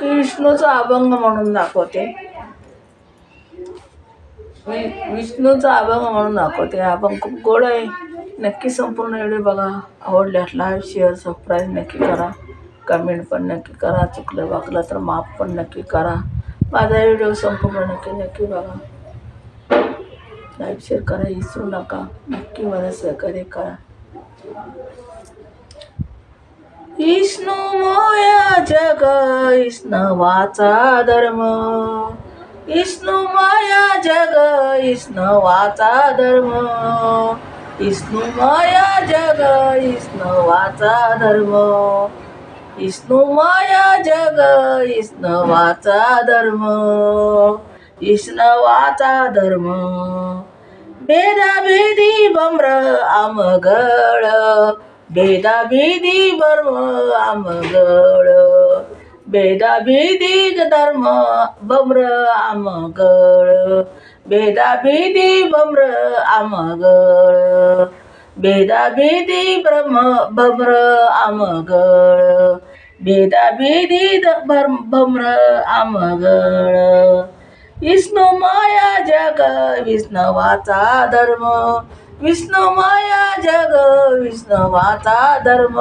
विष्णूचा अभंग म्हणून दाखवते. विष्णूचा अभंग म्हणून दाखवते. अभंग खूप गोड आहे. नक्की संपूर्ण व्हिडिओ बघा. आवडल्यास लाईक शेअर सबस्क्राईब नक्की करा. कमेंट पण नक्की करा. चुकलं वाकलं तर माफ पण नक्की करा. माझा व्हिडिओ संपूर्ण नक्की बघा. लाईक शेअर करा विसरू नका. नक्की मला सहकार्य करा. विष्णुमय जग विष्णवाचा धर्म. विष्णुमय जग विष्णवाचा धर्म. विष्णुमय जग विष्णवाचा धर्म. विष्णुमय जग विष्णवाचा धर्म. विष्णवाचा धर्म. भेदाभेदी भ्रम आमगळ. भेदाभेदी भ्रम आमगळ. भेदाभेदी धर्म भ्रम आमगळ. भेदाभेदी भ्रम आमगळ. भेदाभेदी भ्रम आमगळ. भेदाभेदी भ्रम आमगळ. विष्णुमय जग विष्णवाचा धर्म. विष्णुमय जग विष्णवाचा धर्म.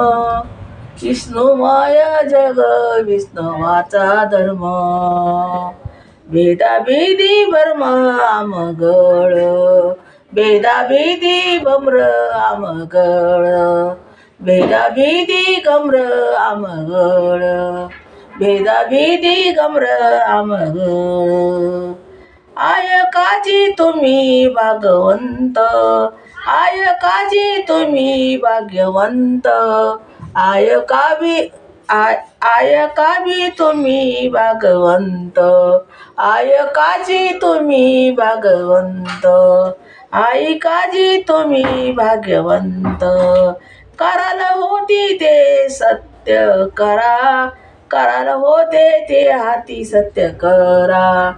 विष्णुमय जग विष्णवाचा धर्म. भेदाभेदी भ्रम आमगळ. भेदाभेदी भ्रम आमगळ. भेदाभेदी भ्रम आमगळ. भेदाभेदी भ्रम आमगळ. आयकाजी तुम्ही भागवंत. आयकाजी तुम्ही भाग्यवंत. आयकाबी तुम्ही भागवंत. आयकाजी तुम्ही भागवंत. आयकाजी तुम्ही भाग्यवंत. कराल होती ते सत्य करा. कराल होते ते हाती सत्य करा.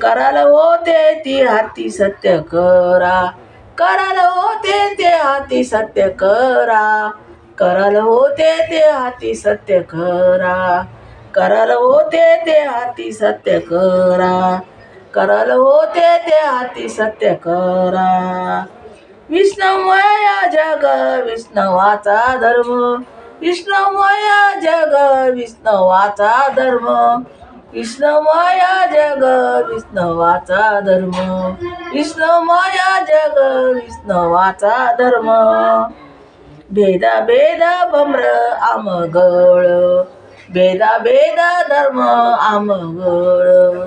कराल होते ती हाती सत्य करा. कराल होते ते हाती सत्य करा. कराल होते ते हाती सत्य करा. कराल होते ते हाती सत्य करा. कराल होते ते हाती सत्य करा. विष्णुमय जग विष्णवाचा धर्म. विष्णुमय जग विष्णवाचा धर्म. विष्णुमय जग विष्णवाचा धर्म. विष्णुमय जग विष्णवाचा धर्म. भेदाभेद भ्रम आमगळ. भेदाभेद धर्म आमगळ.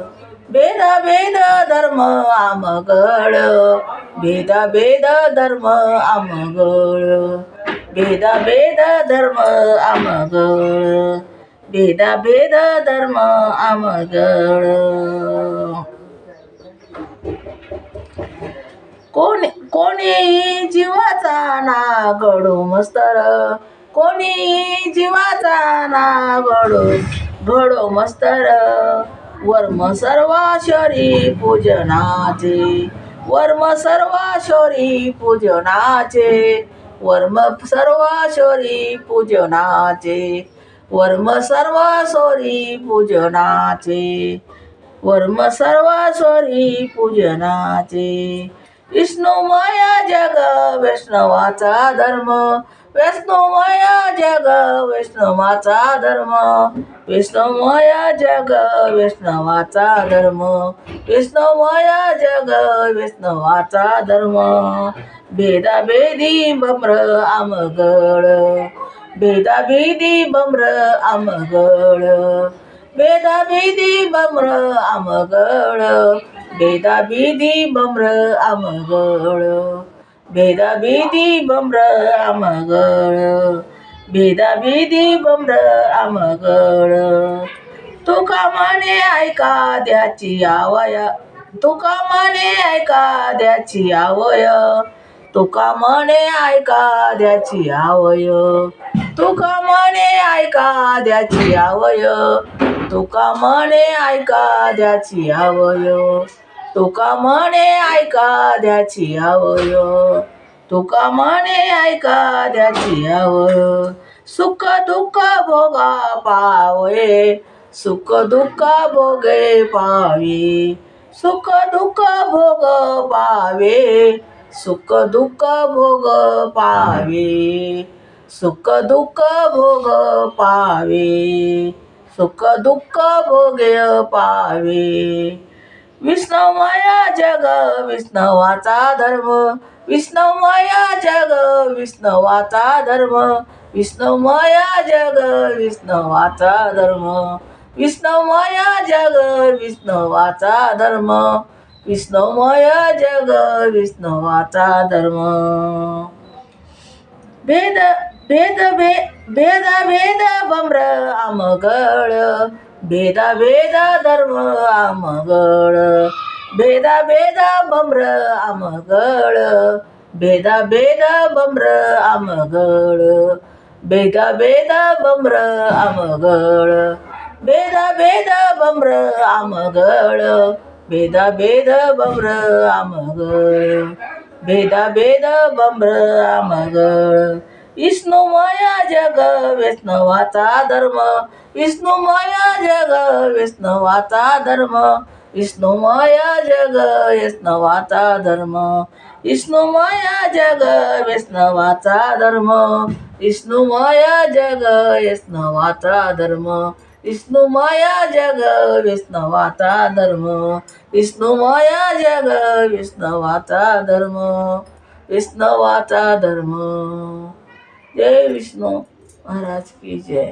भेदाभेद धर्म आमगळ. भेदाभेद धर्म आमगळ. भेदाभेद धर्म आमगळ. भेदाभेद धर्म आमगळ. कोणी जीवाचा ना घडू मस्तर. कोणी जीवाचा ना घडो मस्तर. वर्म सर्वाश्वरी पूजनाचे. वर्म सर्वाश्वरी पूजनाचे. वर्म सर्वाश्वरी पूजनाचे. वर्म सर्वाश्वरी पूजनाचे. वर्म सर्वाश्वरी पूजनाचे. विष्णुमय जग वैष्णवाचा धर्म. विष्णुमय जग वैष्णवाचा धर्म. विष्णुमय जग वैष्णवाचा धर्म. विष्णुमय जग वैष्णवाचा धर्म. भेदाभेदी भ्रम आमगळ. भेदाभेदी भ्रम आमगळ. भेदाभेदी भ्रम आमगळ. भेदाभेदी भ्रम आमगळ. भेदाभेदी भ्रम आमगळ. भेदाभेदी भ्रम आमगळ. तुका म्हणे ऐका द्याची आवय. तुका म्हणे ऐका द्याची आवय. तुका म्हणे ऐका द्याची आवय. तुका म्हणे ऐका द्याची आवय. तुका म्हणे ऐका द्याची आवय. तुका म्हणे ऐका द्याची आवय. तुका म्हणे ऐका द्याची आवय. सुख दुःख भोगा पावये. सुख दुःख भोगे पावे, सुख दुःख भोग पावे, सुख दुःख भोग पावे, सुख दुःख भोग पावे, सुख दुःख भोगे पावे. विष्णुमाया जग विष्णवाचा धर्म, विष्णुमाया जग विष्णवाचा धर्म, विष्णुमाया जग विष्णवाचा धर्म, विष्णुमाया जग विष्णवाचा धर्म, विष्णुमाया जग विष्णवाचा धर्म. भेद भेद भेद भेद भम्र आमगळ, भेद भेद धर्म आमगळ, भेद भेद भम्र आमगळ, भेद भेद भम्र आमगळ, भेद भेद भम्र आमगळ, भेद भेद भम्र आमगळ, भेद भेद भम्र आमगळ, भेद भेद भम्र आमगळ. विष्णुमाया जग वैष्णवाचा धर्म, विष्णुमाया जग वैष्णवाचा धर्म, विष्णुमाया जग वैष्णवाचा धर्म, विष्णुमाया जग वैष्णवाचा धर्म, विष्णुमाया जग वैष्णवाचा धर्म, विष्णुमाया जग वैष्णवाचा धर्म, विष्णुमाया जग वैष्णवाचा धर्म, वैष्णवाचा धर्म. जय विष्णू महाराज की जय.